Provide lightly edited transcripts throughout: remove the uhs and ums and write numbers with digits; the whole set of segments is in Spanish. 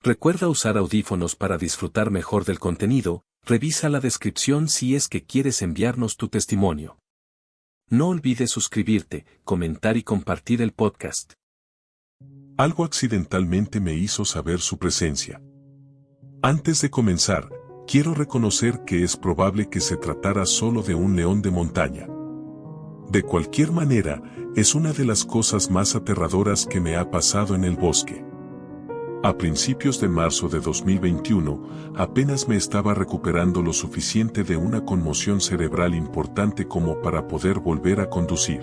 Recuerda usar audífonos para disfrutar mejor del contenido, revisa la descripción si es que quieres enviarnos tu testimonio. No olvides suscribirte, comentar y compartir el podcast. Algo accidentalmente me hizo saber su presencia. Antes de comenzar, quiero reconocer que es probable que se tratara solo de un león de montaña. De cualquier manera, es una de las cosas más aterradoras que me ha pasado en el bosque. A principios de marzo de 2021, apenas me estaba recuperando lo suficiente de una conmoción cerebral importante como para poder volver a conducir.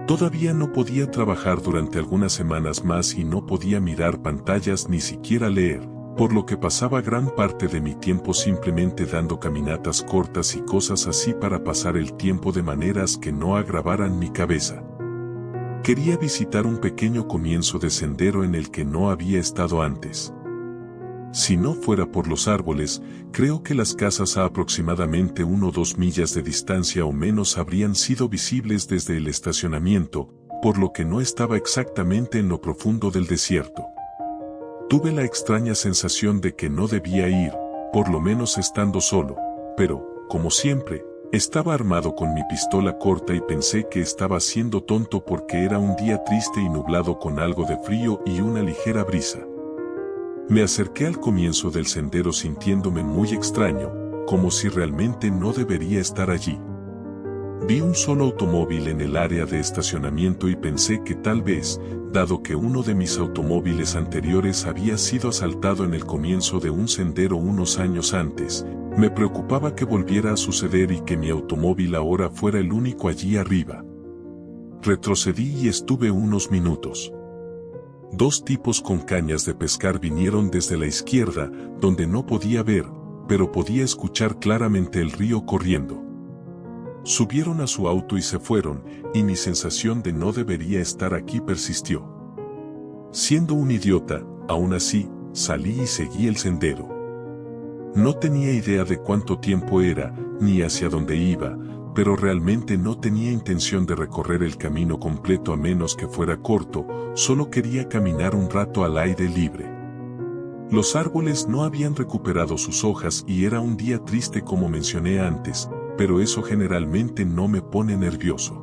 Todavía no podía trabajar durante algunas semanas más y no podía mirar pantallas ni siquiera leer, por lo que pasaba gran parte de mi tiempo simplemente dando caminatas cortas y cosas así para pasar el tiempo de maneras que no agravaran mi cabeza. Quería visitar un pequeño comienzo de sendero en el que no había estado antes. Si no fuera por los árboles, creo que las casas a aproximadamente 1 o 2 millas de distancia o menos habrían sido visibles desde el estacionamiento, por lo que no estaba exactamente en lo profundo del desierto. Tuve la extraña sensación de que no debía ir, por lo menos estando solo, pero, como siempre, estaba armado con mi pistola corta y pensé que estaba siendo tonto porque era un día triste y nublado con algo de frío y una ligera brisa. Me acerqué al comienzo del sendero sintiéndome muy extraño, como si realmente no debería estar allí. Vi un solo automóvil en el área de estacionamiento y pensé que tal vez, dado que uno de mis automóviles anteriores había sido asaltado en el comienzo de un sendero unos años antes, me preocupaba que volviera a suceder y que mi automóvil ahora fuera el único allí arriba. Retrocedí y estuve unos minutos. 2 tipos con cañas de pescar vinieron desde la izquierda, donde no podía ver, pero podía escuchar claramente el río corriendo. Subieron a su auto y se fueron, y mi sensación de no debería estar aquí persistió. Siendo un idiota, aún así, salí y seguí el sendero. No tenía idea de cuánto tiempo era, ni hacia dónde iba, pero realmente no tenía intención de recorrer el camino completo a menos que fuera corto, solo quería caminar un rato al aire libre. Los árboles no habían recuperado sus hojas y era un día triste como mencioné antes, pero eso generalmente no me pone nervioso.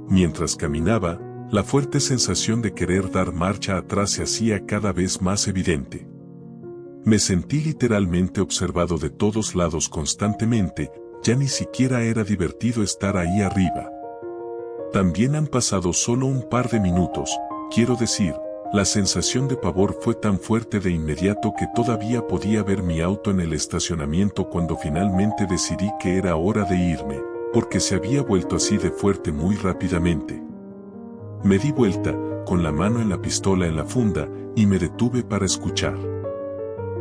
Mientras caminaba, la fuerte sensación de querer dar marcha atrás se hacía cada vez más evidente. Me sentí literalmente observado de todos lados constantemente, ya ni siquiera era divertido estar ahí arriba. También han pasado solo un par de minutos, quiero decir, la sensación de pavor fue tan fuerte de inmediato que todavía podía ver mi auto en el estacionamiento cuando finalmente decidí que era hora de irme, porque se había vuelto así de fuerte muy rápidamente. Me di vuelta, con la mano en la pistola en la funda, y me detuve para escuchar.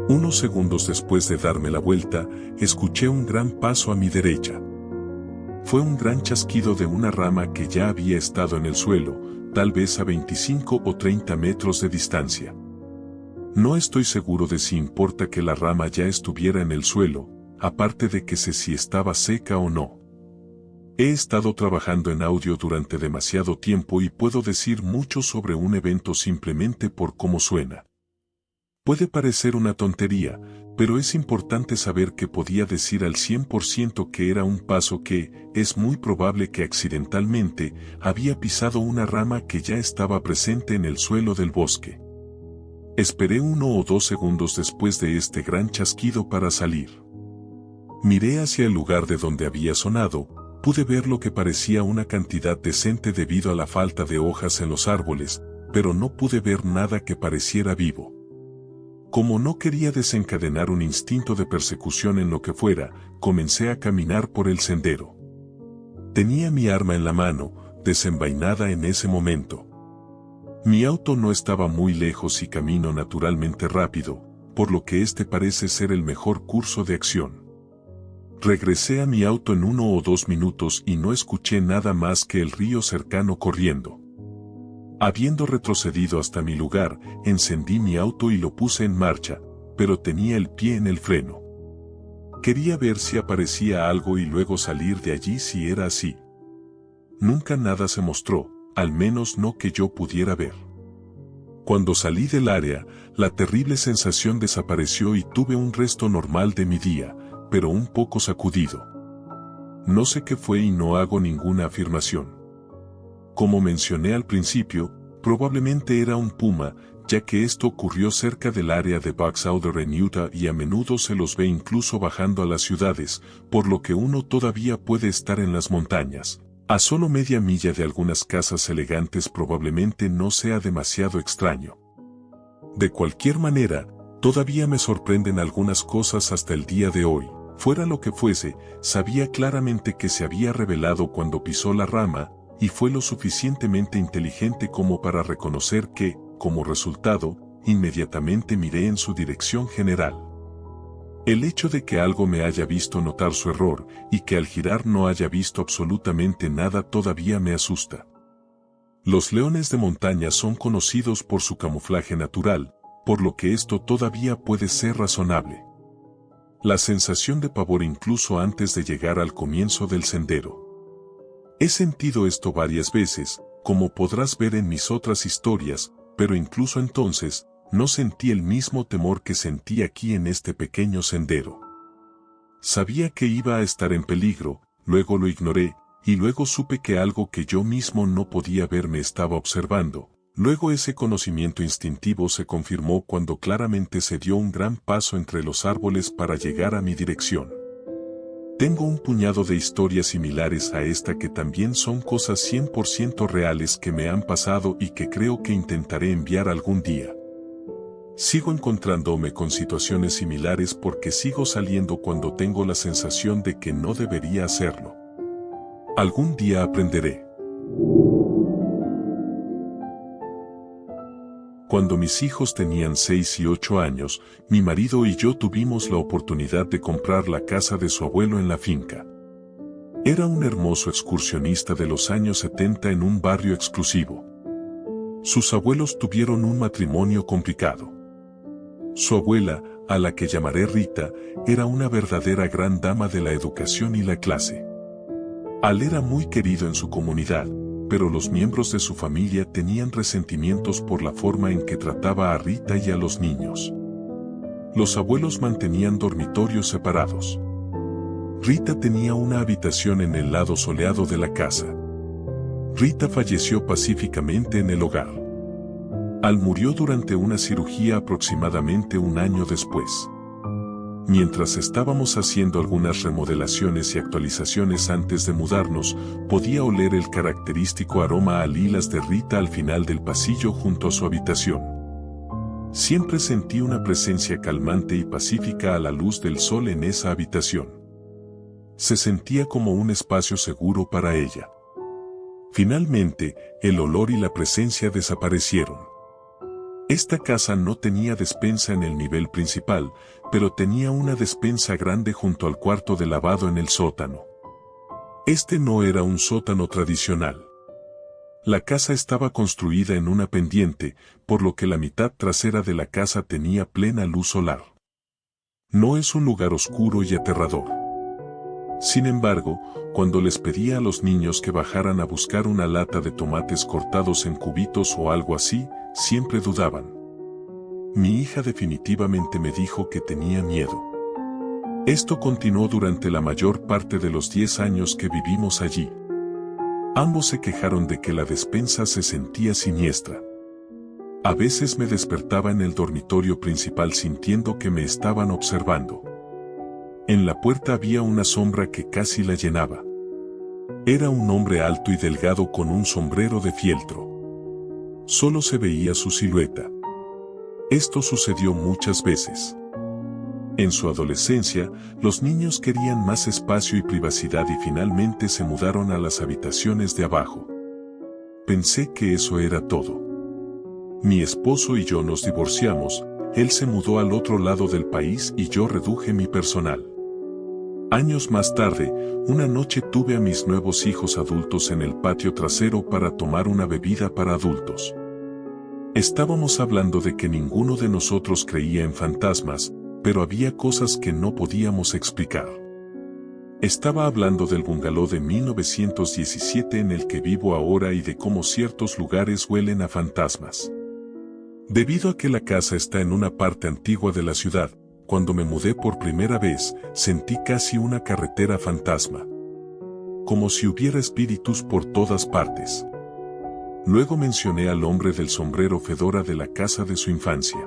Unos segundos después de darme la vuelta, escuché un gran paso a mi derecha. Fue un gran chasquido de una rama que ya había estado en el suelo, tal vez a 25 o 30 metros de distancia. No estoy seguro de si importa que la rama ya estuviera en el suelo, aparte de que sé si estaba seca o no. He estado trabajando en audio durante demasiado tiempo y puedo decir mucho sobre un evento simplemente por cómo suena. Puede parecer una tontería, pero es importante saber que podía decir al 100% que era un paso que, es muy probable que accidentalmente, había pisado una rama que ya estaba presente en el suelo del bosque. Esperé 1 o 2 segundos después de este gran chasquido para salir. Miré hacia el lugar de donde había sonado, pude ver lo que parecía una cantidad decente debido a la falta de hojas en los árboles, pero no pude ver nada que pareciera vivo. Como no quería desencadenar un instinto de persecución en lo que fuera, comencé a caminar por el sendero. Tenía mi arma en la mano, desenvainada en ese momento. Mi auto no estaba muy lejos y camino naturalmente rápido, por lo que este parece ser el mejor curso de acción. Regresé a mi auto en 1 o 2 minutos y no escuché nada más que el río cercano corriendo. Habiendo retrocedido hasta mi lugar, encendí mi auto y lo puse en marcha, pero tenía el pie en el freno. Quería ver si aparecía algo y luego salir de allí si era así. Nunca nada se mostró, al menos no que yo pudiera ver. Cuando salí del área, la terrible sensación desapareció y tuve un resto normal de mi día, pero un poco sacudido. No sé qué fue y no hago ninguna afirmación. Como mencioné al principio, probablemente era un puma, ya que esto ocurrió cerca del área de Box Elder en Utah y a menudo se los ve incluso bajando a las ciudades, por lo que uno todavía puede estar en las montañas. A solo media milla de algunas casas elegantes probablemente no sea demasiado extraño. De cualquier manera, todavía me sorprenden algunas cosas hasta el día de hoy. Fuera lo que fuese, sabía claramente que se había revelado cuando pisó la rama, y fue lo suficientemente inteligente como para reconocer que, como resultado, inmediatamente miré en su dirección general. El hecho de que algo me haya visto notar su error y que al girar no haya visto absolutamente nada todavía me asusta. Los leones de montaña son conocidos por su camuflaje natural, por lo que esto todavía puede ser razonable. La sensación de pavor incluso antes de llegar al comienzo del sendero. He sentido esto varias veces, como podrás ver en mis otras historias, pero incluso entonces, no sentí el mismo temor que sentí aquí en este pequeño sendero. Sabía que iba a estar en peligro, luego lo ignoré, y luego supe que algo que yo mismo no podía ver me estaba observando. Luego ese conocimiento instintivo se confirmó cuando claramente se dio un gran paso entre los árboles para llegar a mi dirección. Tengo un puñado de historias similares a esta que también son cosas 100% reales que me han pasado y que creo que intentaré enviar algún día. Sigo encontrándome con situaciones similares porque sigo saliendo cuando tengo la sensación de que no debería hacerlo. Algún día aprenderé. Cuando mis hijos tenían 6 y 8 años, mi marido y yo tuvimos la oportunidad de comprar la casa de su abuelo en la finca. Era un hermoso excursionista de los años 70 en un barrio exclusivo. Sus abuelos tuvieron un matrimonio complicado. Su abuela, a la que llamaré Rita, era una verdadera gran dama de la educación y la clase. Al era muy querido en su comunidad, pero los miembros de su familia tenían resentimientos por la forma en que trataba a Rita y a los niños. Los abuelos mantenían dormitorios separados. Rita tenía una habitación en el lado soleado de la casa. Rita falleció pacíficamente en el hogar. Al murió durante una cirugía aproximadamente un año después. Mientras estábamos haciendo algunas remodelaciones y actualizaciones antes de mudarnos, podía oler el característico aroma a lilas de Rita al final del pasillo junto a su habitación. Siempre sentí una presencia calmante y pacífica a la luz del sol en esa habitación. Se sentía como un espacio seguro para ella. Finalmente, el olor y la presencia desaparecieron. Esta casa no tenía despensa en el nivel principal, pero tenía una despensa grande junto al cuarto de lavado en el sótano. Este no era un sótano tradicional. La casa estaba construida en una pendiente, por lo que la mitad trasera de la casa tenía plena luz solar. No es un lugar oscuro y aterrador. Sin embargo, cuando les pedía a los niños que bajaran a buscar una lata de tomates cortados en cubitos o algo así, siempre dudaban. Mi hija definitivamente me dijo que tenía miedo. Esto continuó durante la mayor parte de los 10 años que vivimos allí. Ambos se quejaron de que la despensa se sentía siniestra. A veces me despertaba en el dormitorio principal sintiendo que me estaban observando. En la puerta había una sombra que casi la llenaba. Era un hombre alto y delgado con un sombrero de fieltro. Solo se veía su silueta. Esto sucedió muchas veces. En su adolescencia, los niños querían más espacio y privacidad y finalmente se mudaron a las habitaciones de abajo. Pensé que eso era todo. Mi esposo y yo nos divorciamos, él se mudó al otro lado del país y yo reduje mi personal. Años más tarde, una noche tuve a mis nuevos hijos adultos en el patio trasero para tomar una bebida para adultos. Estábamos hablando de que ninguno de nosotros creía en fantasmas, pero había cosas que no podíamos explicar. Estaba hablando del bungalow de 1917 en el que vivo ahora y de cómo ciertos lugares huelen a fantasmas. Debido a que la casa está en una parte antigua de la ciudad, cuando me mudé por primera vez, sentí casi una carretera fantasma. Como si hubiera espíritus por todas partes. Luego mencioné al hombre del sombrero fedora de la casa de su infancia.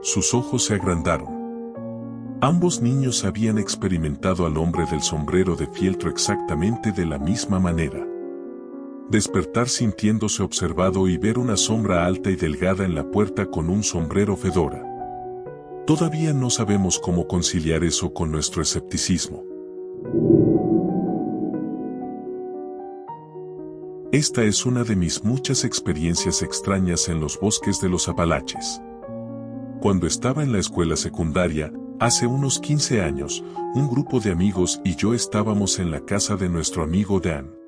Sus ojos se agrandaron. Ambos niños habían experimentado al hombre del sombrero de fieltro exactamente de la misma manera. Despertar sintiéndose observado y ver una sombra alta y delgada en la puerta con un sombrero fedora. Todavía no sabemos cómo conciliar eso con nuestro escepticismo. Esta es una de mis muchas experiencias extrañas en los bosques de los Apalaches. Cuando estaba en la escuela secundaria, hace unos 15 años, un grupo de amigos y yo estábamos en la casa de nuestro amigo Dan.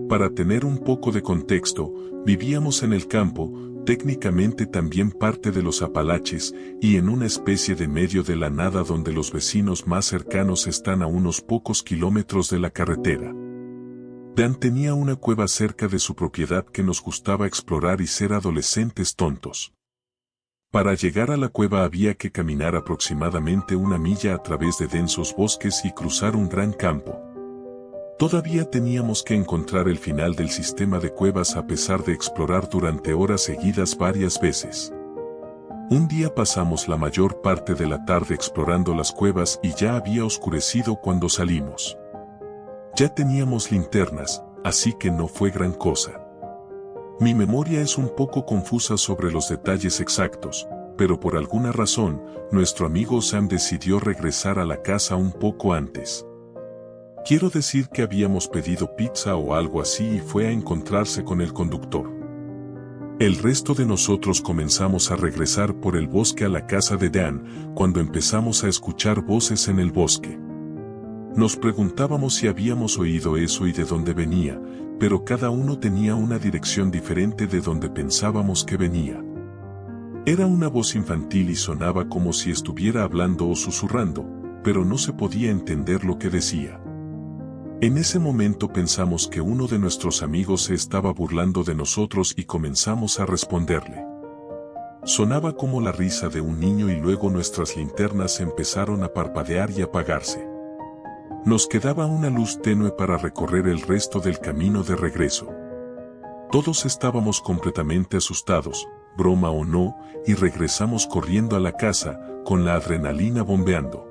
Para tener un poco de contexto, vivíamos en el campo, técnicamente también parte de los Apalaches, y en una especie de medio de la nada donde los vecinos más cercanos están a unos pocos kilómetros de la carretera. Dan tenía una cueva cerca de su propiedad que nos gustaba explorar y ser adolescentes tontos. Para llegar a la cueva había que caminar aproximadamente 1 milla a través de densos bosques y cruzar un gran campo. Todavía teníamos que encontrar el final del sistema de cuevas a pesar de explorar durante horas seguidas varias veces. Un día pasamos la mayor parte de la tarde explorando las cuevas y ya había oscurecido cuando salimos. Ya teníamos linternas, así que no fue gran cosa. Mi memoria es un poco confusa sobre los detalles exactos, pero por alguna razón, nuestro amigo Sam decidió regresar a la casa un poco antes. Quiero decir que habíamos pedido pizza o algo así y fue a encontrarse con el conductor. El resto de nosotros comenzamos a regresar por el bosque a la casa de Dan, cuando empezamos a escuchar voces en el bosque. Nos preguntábamos si habíamos oído eso y de dónde venía, pero cada uno tenía una dirección diferente de donde pensábamos que venía. Era una voz infantil y sonaba como si estuviera hablando o susurrando, pero no se podía entender lo que decía. En ese momento pensamos que uno de nuestros amigos se estaba burlando de nosotros y comenzamos a responderle. Sonaba como la risa de un niño y luego nuestras linternas empezaron a parpadear y apagarse. Nos quedaba una luz tenue para recorrer el resto del camino de regreso. Todos estábamos completamente asustados, broma o no, y regresamos corriendo a la casa, con la adrenalina bombeando.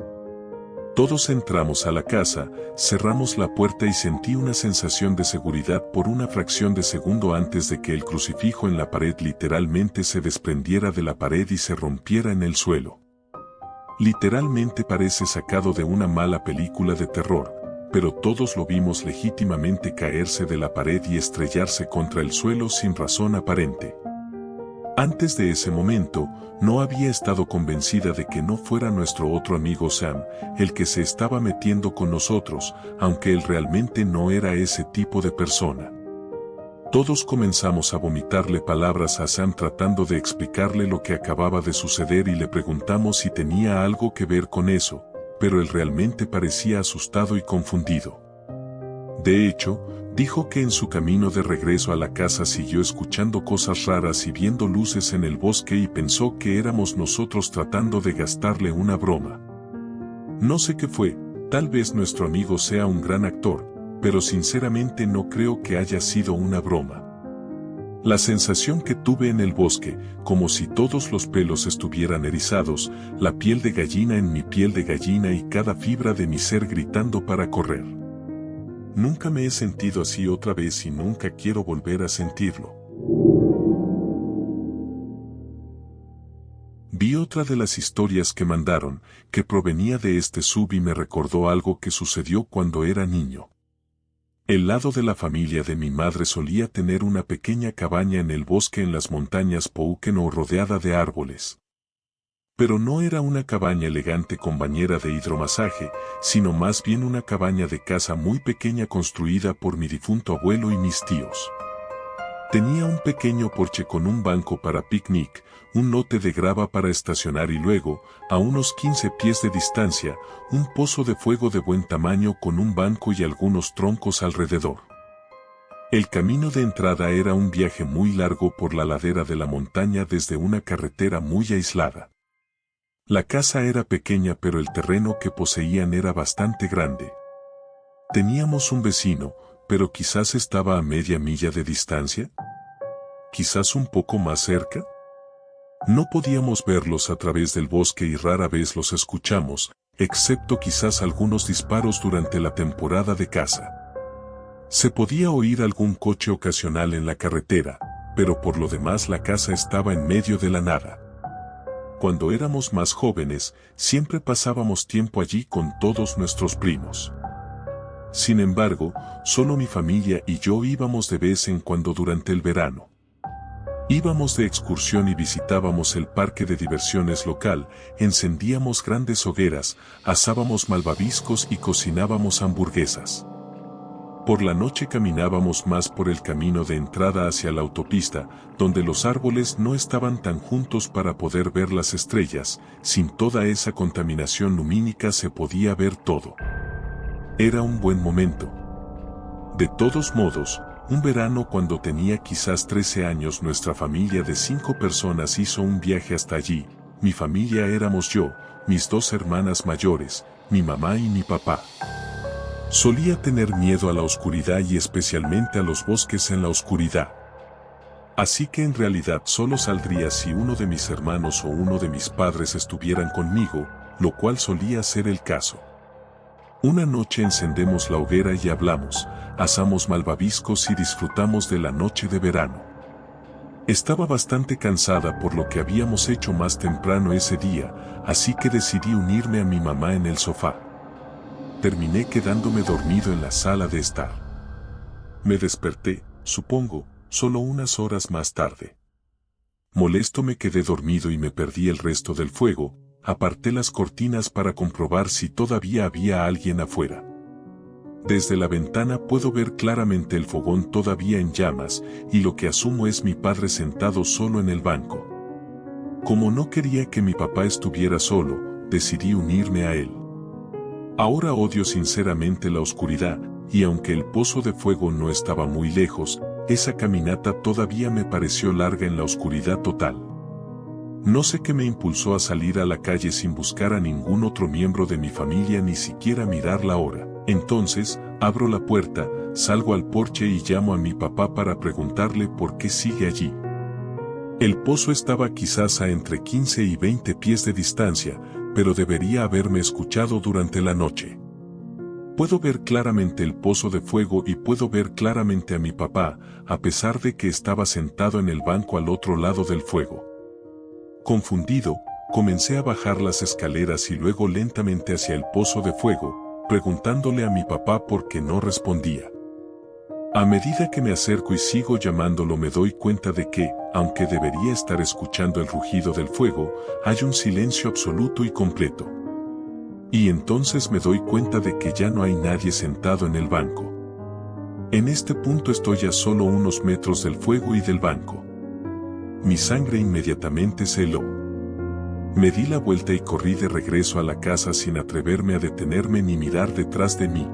Todos entramos a la casa, cerramos la puerta y sentí una sensación de seguridad por una fracción de segundo antes de que el crucifijo en la pared literalmente se desprendiera de la pared y se rompiera en el suelo. Literalmente parece sacado de una mala película de terror, pero todos lo vimos legítimamente caerse de la pared y estrellarse contra el suelo sin razón aparente. Antes de ese momento, no había estado convencida de que no fuera nuestro otro amigo Sam, el que se estaba metiendo con nosotros, aunque él realmente no era ese tipo de persona. Todos comenzamos a vomitarle palabras a Sam tratando de explicarle lo que acababa de suceder y le preguntamos si tenía algo que ver con eso, pero él realmente parecía asustado y confundido. De hecho, dijo que en su camino de regreso a la casa siguió escuchando cosas raras y viendo luces en el bosque y pensó que éramos nosotros tratando de gastarle una broma. No sé qué fue, tal vez nuestro amigo sea un gran actor, pero sinceramente no creo que haya sido una broma. La sensación que tuve en el bosque, como si todos los pelos estuvieran erizados, la piel de gallina en mi piel de gallina y cada fibra de mi ser gritando para correr. Nunca me he sentido así otra vez y nunca quiero volver a sentirlo. Vi otra de las historias que mandaron, que provenía de este sub y me recordó algo que sucedió cuando era niño. El lado de la familia de mi madre solía tener una pequeña cabaña en el bosque en las montañas Pocono rodeada de árboles. Pero no era una cabaña elegante con bañera de hidromasaje, sino más bien una cabaña de casa muy pequeña construida por mi difunto abuelo y mis tíos. Tenía un pequeño porche con un banco para picnic, un lote de grava para estacionar y luego, a unos 15 pies de distancia, un pozo de fuego de buen tamaño con un banco y algunos troncos alrededor. El camino de entrada era un viaje muy largo por la ladera de la montaña desde una carretera muy aislada. La casa era pequeña pero el terreno que poseían era bastante grande. Teníamos un vecino, pero quizás estaba a media milla de distancia. Quizás un poco más cerca. No podíamos verlos a través del bosque y rara vez los escuchamos, excepto quizás algunos disparos durante la temporada de caza. Se podía oír algún coche ocasional en la carretera, pero por lo demás la casa estaba en medio de la nada. Cuando éramos más jóvenes, siempre pasábamos tiempo allí con todos nuestros primos. Sin embargo, solo mi familia y yo íbamos de vez en cuando durante el verano. Íbamos de excursión y visitábamos el parque de diversiones local, encendíamos grandes hogueras, asábamos malvaviscos y cocinábamos hamburguesas. Por la noche caminábamos más por el camino de entrada hacia la autopista, donde los árboles no estaban tan juntos para poder ver las estrellas, sin toda esa contaminación lumínica se podía ver todo. Era un buen momento. De todos modos, un verano cuando tenía quizás 13 años nuestra familia de 5 personas hizo un viaje hasta allí. Mi familia éramos yo, mis 2 hermanas mayores, mi mamá y mi papá. Solía tener miedo a la oscuridad y especialmente a los bosques en la oscuridad. Así que en realidad solo saldría si uno de mis hermanos o uno de mis padres estuvieran conmigo, lo cual solía ser el caso. Una noche encendemos la hoguera y hablamos, asamos malvaviscos y disfrutamos de la noche de verano. Estaba bastante cansada por lo que habíamos hecho más temprano ese día, así que decidí unirme a mi mamá en el sofá. Terminé quedándome dormido en la sala de estar. Me desperté, supongo, solo unas horas más tarde. Molesto me quedé dormido y me perdí el resto del fuego, aparté las cortinas para comprobar si todavía había alguien afuera. Desde la ventana puedo ver claramente el fogón todavía en llamas, y lo que asumo es mi padre sentado solo en el banco. Como no quería que mi papá estuviera solo, decidí unirme a él. Ahora odio sinceramente la oscuridad, y aunque el pozo de fuego no estaba muy lejos, esa caminata todavía me pareció larga en la oscuridad total. No sé qué me impulsó a salir a la calle sin buscar a ningún otro miembro de mi familia ni siquiera mirar la hora. Entonces, abro la puerta, salgo al porche y llamo a mi papá para preguntarle por qué sigue allí. El pozo estaba quizás a entre 15 y 20 pies de distancia, pero debería haberme escuchado durante la noche. Puedo ver claramente el pozo de fuego y puedo ver claramente a mi papá, a pesar de que estaba sentado en el banco al otro lado del fuego. Confundido, comencé a bajar las escaleras y luego lentamente hacia el pozo de fuego, preguntándole a mi papá por qué no respondía. A medida que me acerco y sigo llamándolo me doy cuenta de que, aunque debería estar escuchando el rugido del fuego, hay un silencio absoluto y completo. Y entonces me doy cuenta de que ya no hay nadie sentado en el banco. En este punto estoy a solo unos metros del fuego y del banco. Mi sangre inmediatamente se heló. Me di la vuelta y corrí de regreso a la casa sin atreverme a detenerme ni mirar detrás de mí.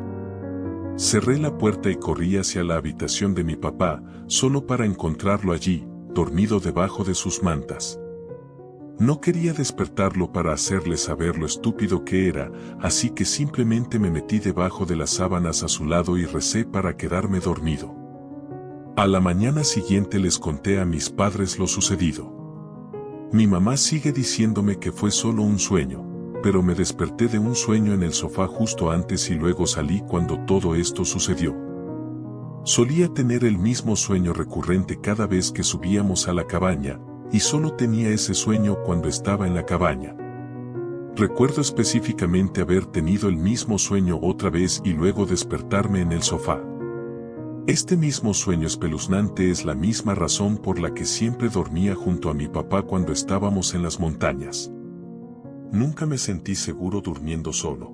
Cerré la puerta y corrí hacia la habitación de mi papá, solo para encontrarlo allí, dormido debajo de sus mantas. No quería despertarlo para hacerle saber lo estúpido que era, así que simplemente me metí debajo de las sábanas a su lado y recé para quedarme dormido. A la mañana siguiente les conté a mis padres lo sucedido. Mi mamá sigue diciéndome que fue solo un sueño, pero me desperté de un sueño en el sofá justo antes y luego salí cuando todo esto sucedió. Solía tener el mismo sueño recurrente cada vez que subíamos a la cabaña, y solo tenía ese sueño cuando estaba en la cabaña. Recuerdo específicamente haber tenido el mismo sueño otra vez y luego despertarme en el sofá. Este mismo sueño espeluznante es la misma razón por la que siempre dormía junto a mi papá cuando estábamos en las montañas. Nunca me sentí seguro durmiendo solo.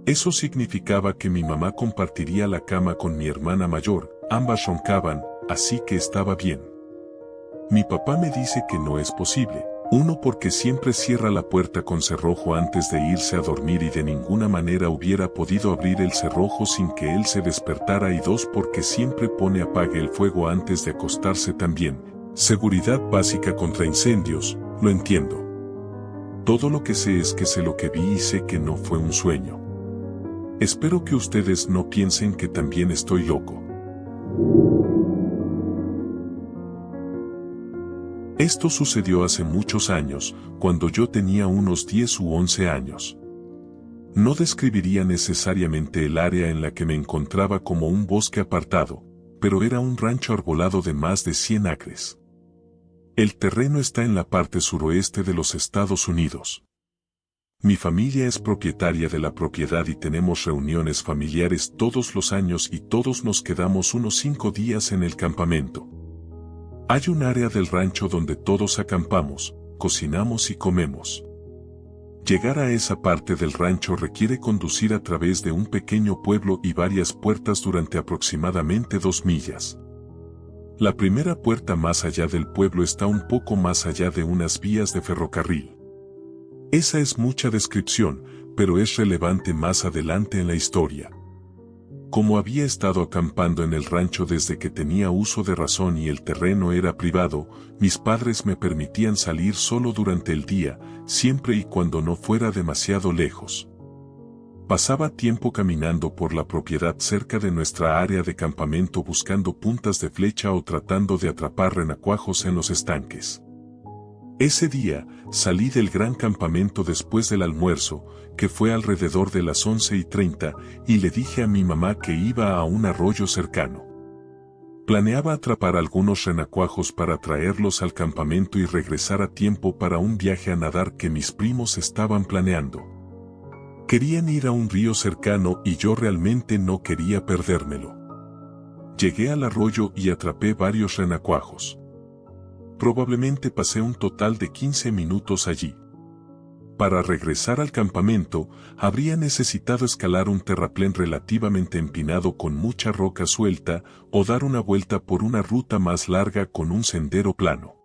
Eso significaba que mi mamá compartiría la cama con mi hermana mayor, ambas roncaban, así que estaba bien. Mi papá me dice que no es posible, Uno, porque siempre cierra la puerta con cerrojo antes de irse a dormir y de ninguna manera hubiera podido abrir el cerrojo sin que él se despertara. Y dos, porque siempre pone apague el fuego antes de acostarse también. Seguridad básica contra incendios, lo entiendo. Todo lo que sé es que sé lo que vi y sé que no fue un sueño. Espero que ustedes no piensen que también estoy loco. Esto sucedió hace muchos años, cuando yo tenía unos 10 u 11 años. No describiría necesariamente el área en la que me encontraba como un bosque apartado, pero era un rancho arbolado de más de 100 acres. El terreno está en la parte suroeste de los Estados Unidos. Mi familia es propietaria de la propiedad y tenemos reuniones familiares todos los años y todos nos quedamos unos 5 días en el campamento. Hay un área del rancho donde todos acampamos, cocinamos y comemos. Llegar a esa parte del rancho requiere conducir a través de un pequeño pueblo y varias puertas durante aproximadamente 2 millas. La primera puerta más allá del pueblo está un poco más allá de unas vías de ferrocarril. Esa es mucha descripción, pero es relevante más adelante en la historia. Como había estado acampando en el rancho desde que tenía uso de razón y el terreno era privado, mis padres me permitían salir solo durante el día, siempre y cuando no fuera demasiado lejos. Pasaba tiempo caminando por la propiedad cerca de nuestra área de campamento buscando puntas de flecha o tratando de atrapar renacuajos en los estanques. Ese día, salí del gran campamento después del almuerzo, que fue alrededor de las 11:30, y le dije a mi mamá que iba a un arroyo cercano. Planeaba atrapar algunos renacuajos para traerlos al campamento y regresar a tiempo para un viaje a nadar que mis primos estaban planeando. Querían ir a un río cercano y yo realmente no quería perdérmelo. Llegué al arroyo y atrapé varios renacuajos. Probablemente pasé un total de 15 minutos allí. Para regresar al campamento, habría necesitado escalar un terraplén relativamente empinado con mucha roca suelta o dar una vuelta por una ruta más larga con un sendero plano.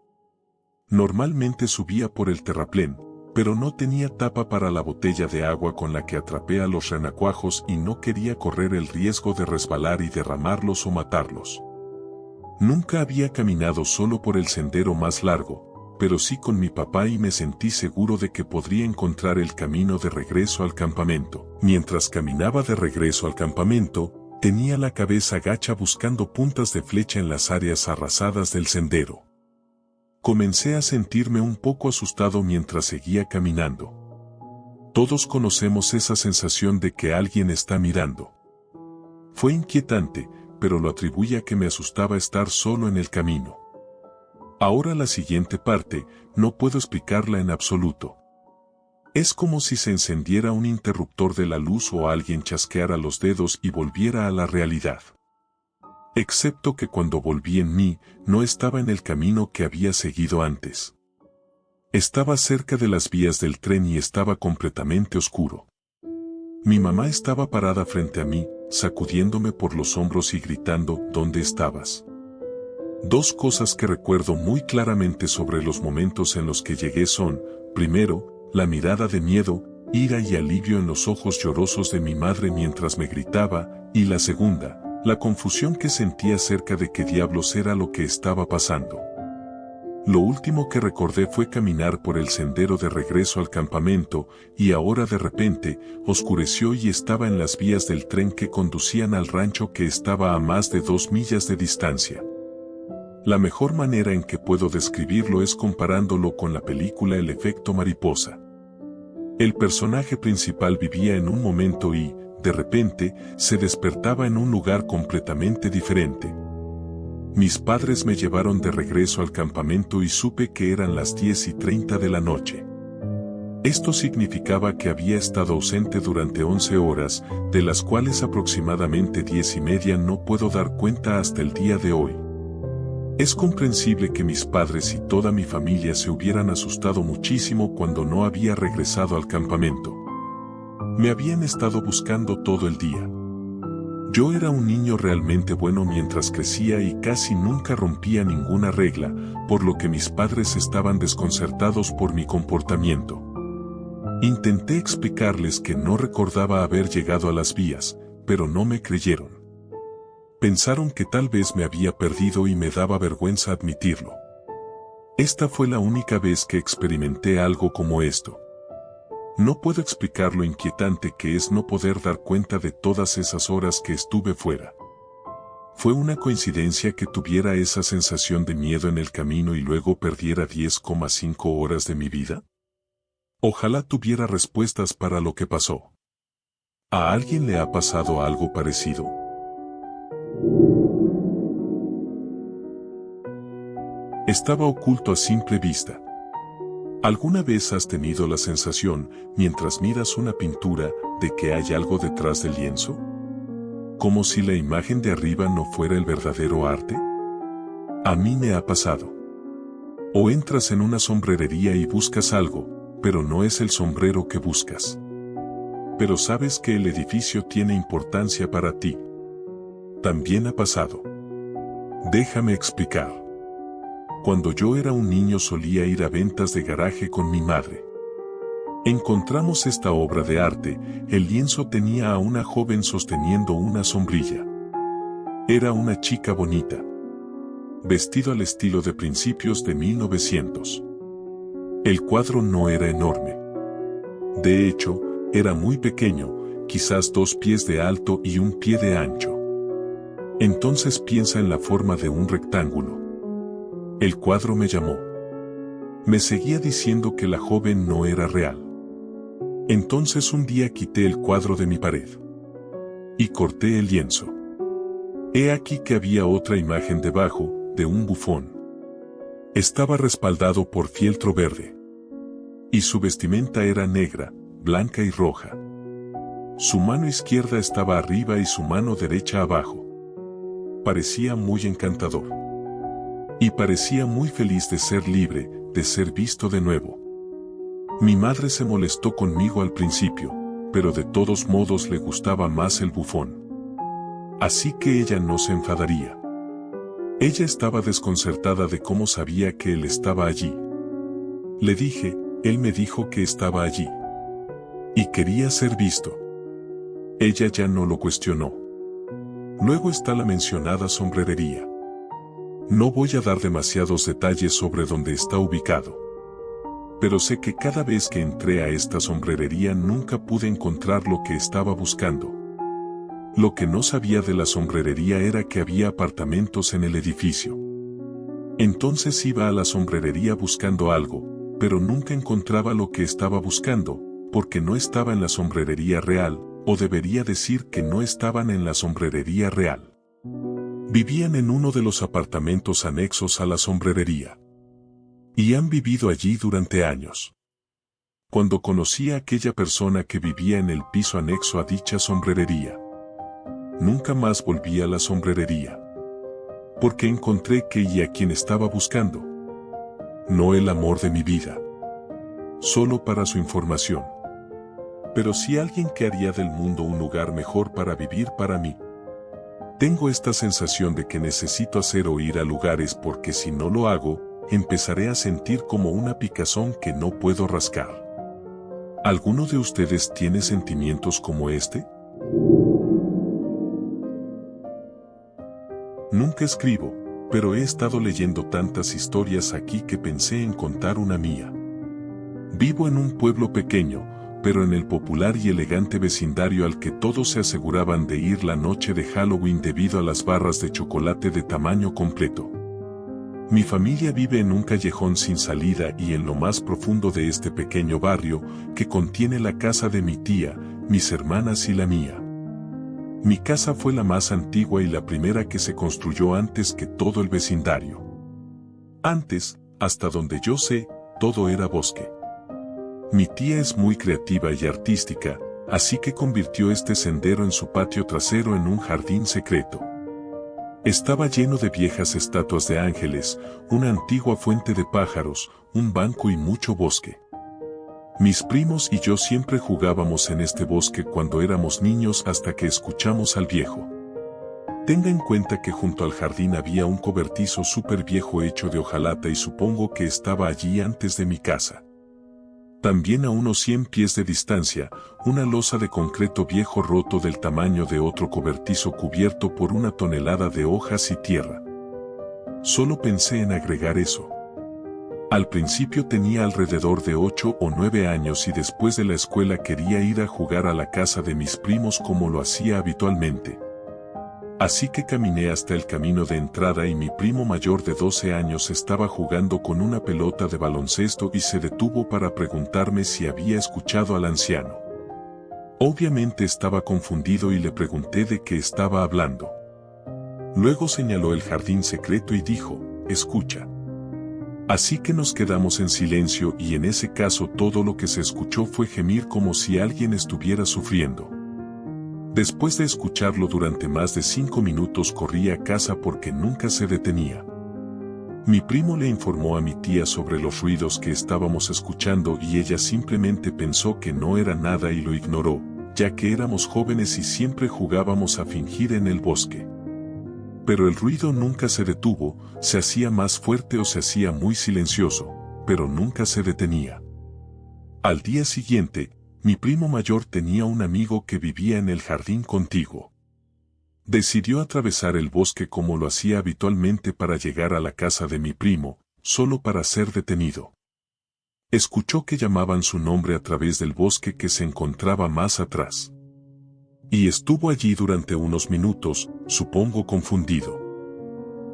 Normalmente subía por el terraplén, pero no tenía tapa para la botella de agua con la que atrapé a los renacuajos y no quería correr el riesgo de resbalar y derramarlos o matarlos. Nunca había caminado solo por el sendero más largo, pero sí con mi papá y me sentí seguro de que podría encontrar el camino de regreso al campamento. Mientras caminaba de regreso al campamento, tenía la cabeza gacha buscando puntas de flecha en las áreas arrasadas del sendero. Comencé a sentirme un poco asustado mientras seguía caminando. Todos conocemos esa sensación de que alguien está mirando. Fue inquietante, pero lo atribuí a que me asustaba estar solo en el camino. Ahora la siguiente parte, no puedo explicarla en absoluto. Es como si se encendiera un interruptor de la luz o alguien chasqueara los dedos y volviera a la realidad. Excepto que cuando volví en mí, no estaba en el camino que había seguido antes. Estaba cerca de las vías del tren y estaba completamente oscuro. Mi mamá estaba parada frente a mí, sacudiéndome por los hombros y gritando, ¿dónde estabas? Dos cosas que recuerdo muy claramente sobre los momentos en los que llegué son, primero, la mirada de miedo, ira y alivio en los ojos llorosos de mi madre mientras me gritaba, y la segunda, la confusión que sentía acerca de qué diablos era lo que estaba pasando. Lo último que recordé fue caminar por el sendero de regreso al campamento, y ahora de repente, oscureció y estaba en las vías del tren que conducían al rancho que estaba a más de 2 millas de distancia. La mejor manera en que puedo describirlo es comparándolo con la película El efecto mariposa. El personaje principal vivía en un momento y, de repente, se despertaba en un lugar completamente diferente. Mis padres me llevaron de regreso al campamento y supe que eran las 10:30 de la noche. Esto significaba que había estado ausente durante 11 horas, de las cuales aproximadamente 10:30 no puedo dar cuenta hasta el día de hoy. Es comprensible que mis padres y toda mi familia se hubieran asustado muchísimo cuando no había regresado al campamento. Me habían estado buscando todo el día. Yo era un niño realmente bueno mientras crecía y casi nunca rompía ninguna regla, por lo que mis padres estaban desconcertados por mi comportamiento. Intenté explicarles que no recordaba haber llegado a las vías, pero no me creyeron. Pensaron que tal vez me había perdido y me daba vergüenza admitirlo. Esta fue la única vez que experimenté algo como esto. No puedo explicar lo inquietante que es no poder dar cuenta de todas esas horas que estuve fuera. ¿Fue una coincidencia que tuviera esa sensación de miedo en el camino y luego perdiera 10,5 horas de mi vida? Ojalá tuviera respuestas para lo que pasó. ¿A alguien le ha pasado algo parecido? Estaba oculto a simple vista. ¿Alguna vez has tenido la sensación, mientras miras una pintura, de que hay algo detrás del lienzo? ¿Como si la imagen de arriba no fuera el verdadero arte? A mí me ha pasado. O entras en una sombrerería y buscas algo, pero no es el sombrero que buscas. Pero sabes que el edificio tiene importancia para ti. También ha pasado. Déjame explicar. Cuando yo era un niño solía ir a ventas de garaje con mi madre. Encontramos esta obra de arte. El lienzo tenía a una joven sosteniendo una sombrilla. Era una chica bonita, vestido al estilo de principios de 1900. El cuadro no era enorme. De hecho, era muy pequeño, quizás 2 pies de alto y 1 pie de ancho. Entonces piensa en la forma de un rectángulo. El cuadro me llamó. Me seguía diciendo que la joven no era real. Entonces un día quité el cuadro de mi pared y corté el lienzo. He aquí que había otra imagen debajo, de un bufón. Estaba respaldado por fieltro verde. Y su vestimenta era negra, blanca y roja. Su mano izquierda estaba arriba y su mano derecha abajo. Parecía muy encantador. Y parecía muy feliz de ser libre, de ser visto de nuevo. Mi madre se molestó conmigo al principio, pero de todos modos le gustaba más el bufón. Así que ella no se enfadaría. Ella estaba desconcertada de cómo sabía que él estaba allí. Le dije, él me dijo que estaba allí. Y quería ser visto. Ella ya no lo cuestionó. Luego está la mencionada sombrerería. No voy a dar demasiados detalles sobre dónde está ubicado. Pero sé que cada vez que entré a esta sombrerería nunca pude encontrar lo que estaba buscando. Lo que no sabía de la sombrerería era que había apartamentos en el edificio. Entonces iba a la sombrerería buscando algo, pero nunca encontraba lo que estaba buscando, porque no estaba en la sombrerería real, o debería decir que no estaban en la sombrerería real. Vivían en uno de los apartamentos anexos a la sombrerería. Y han vivido allí durante años. Cuando conocí a aquella persona que vivía en el piso anexo a dicha sombrerería, nunca más volví a la sombrerería. Porque encontré que y a quien estaba buscando. No el amor de mi vida. Solo para su información. Pero sí alguien que haría del mundo un lugar mejor para vivir para mí. Tengo esta sensación de que necesito hacer o ir a lugares porque si no lo hago, empezaré a sentir como una picazón que no puedo rascar. ¿Alguno de ustedes tiene sentimientos como este? Nunca escribo, pero he estado leyendo tantas historias aquí que pensé en contar una mía. Vivo en un pueblo pequeño, pero en el popular y elegante vecindario al que todos se aseguraban de ir la noche de Halloween debido a las barras de chocolate de tamaño completo. Mi familia vive en un callejón sin salida y en lo más profundo de este pequeño barrio, que contiene la casa de mi tía, mis hermanas y la mía. Mi casa fue la más antigua y la primera que se construyó antes que todo el vecindario. Antes, hasta donde yo sé, todo era bosque. Mi tía es muy creativa y artística, así que convirtió este sendero en su patio trasero en un jardín secreto. Estaba lleno de viejas estatuas de ángeles, una antigua fuente de pájaros, un banco y mucho bosque. Mis primos y yo siempre jugábamos en este bosque cuando éramos niños hasta que escuchamos al viejo Tenga en cuenta que junto al jardín había un cobertizo súper viejo hecho de hojalata y supongo que estaba allí antes de mi casa. También a unos 100 pies de distancia, una losa de concreto viejo roto del tamaño de otro cobertizo cubierto por una tonelada de hojas y tierra. Solo pensé en agregar eso. Al principio tenía alrededor de 8 o 9 años y después de la escuela quería ir a jugar a la casa de mis primos como lo hacía habitualmente. Así que caminé hasta el camino de entrada y mi primo mayor de 12 años estaba jugando con una pelota de baloncesto y se detuvo para preguntarme si había escuchado al anciano. Obviamente estaba confundido y le pregunté de qué estaba hablando. Luego señaló el jardín secreto y dijo, escucha. Así que nos quedamos en silencio y en ese caso todo lo que se escuchó fue gemir como si alguien estuviera sufriendo. Después de escucharlo durante más de 5 minutos corrí a casa porque nunca se detenía. Mi primo le informó a mi tía sobre los ruidos que estábamos escuchando y ella simplemente pensó que no era nada y lo ignoró, ya que éramos jóvenes y siempre jugábamos a fingir en el bosque. Pero el ruido nunca se detuvo, se hacía más fuerte o se hacía muy silencioso, pero nunca se detenía. Al día siguiente, mi primo mayor tenía un amigo que vivía en el jardín contiguo. Decidió atravesar el bosque como lo hacía habitualmente para llegar a la casa de mi primo, solo para ser detenido. Escuchó que llamaban su nombre a través del bosque que se encontraba más atrás. Y estuvo allí durante unos minutos, supongo confundido.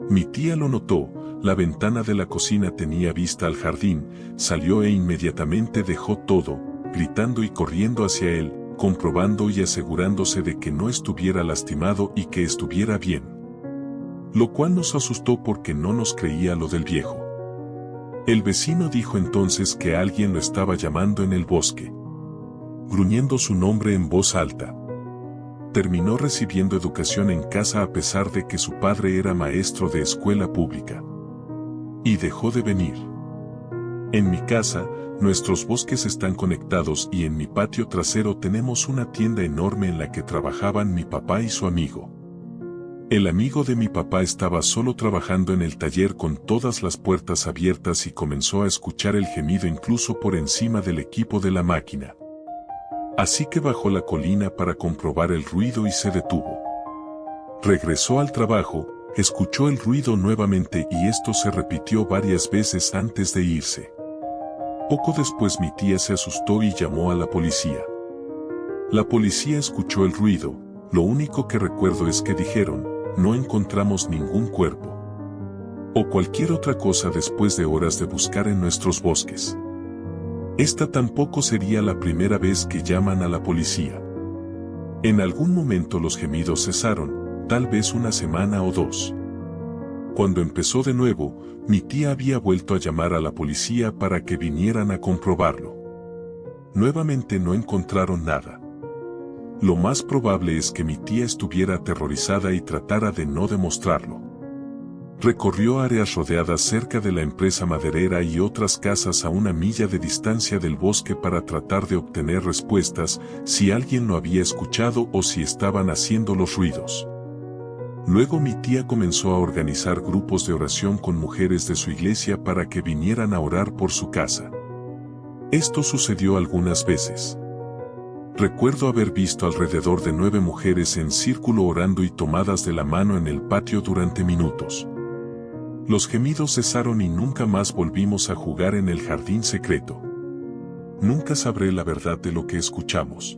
Mi tía lo notó, la ventana de la cocina tenía vista al jardín, salió e inmediatamente dejó todo, gritando y corriendo hacia él, comprobando y asegurándose de que no estuviera lastimado y que estuviera bien. Lo cual nos asustó porque no nos creía lo del viejo. El vecino dijo entonces que alguien lo estaba llamando en el bosque, gruñendo su nombre en voz alta. Terminó recibiendo educación en casa a pesar de que su padre era maestro de escuela pública. Y dejó de venir. En mi casa, nuestros bosques están conectados y en mi patio trasero tenemos una tienda enorme en la que trabajaban mi papá y su amigo. El amigo de mi papá estaba solo trabajando en el taller con todas las puertas abiertas y comenzó a escuchar el gemido incluso por encima del equipo de la máquina. Así que bajó la colina para comprobar el ruido y se detuvo. Regresó al trabajo, escuchó el ruido nuevamente y esto se repitió varias veces antes de irse. Poco después mi tía se asustó y llamó a la policía. La policía escuchó el ruido, lo único que recuerdo es que dijeron, no encontramos ningún cuerpo. O cualquier otra cosa después de horas de buscar en nuestros bosques. Esta tampoco sería la primera vez que llaman a la policía. En algún momento los gemidos cesaron, tal vez una semana o 2. Cuando empezó de nuevo, mi tía había vuelto a llamar a la policía para que vinieran a comprobarlo. Nuevamente no encontraron nada. Lo más probable es que mi tía estuviera aterrorizada y tratara de no demostrarlo. Recorrió áreas rodeadas cerca de la empresa maderera y otras casas a 1 milla de distancia del bosque para tratar de obtener respuestas si alguien lo había escuchado o si estaban haciendo los ruidos. Luego mi tía comenzó a organizar grupos de oración con mujeres de su iglesia para que vinieran a orar por su casa. Esto sucedió algunas veces. Recuerdo haber visto alrededor de 9 mujeres en círculo orando y tomadas de la mano en el patio durante minutos. Los gemidos cesaron y nunca más volvimos a jugar en el jardín secreto. Nunca sabré la verdad de lo que escuchamos.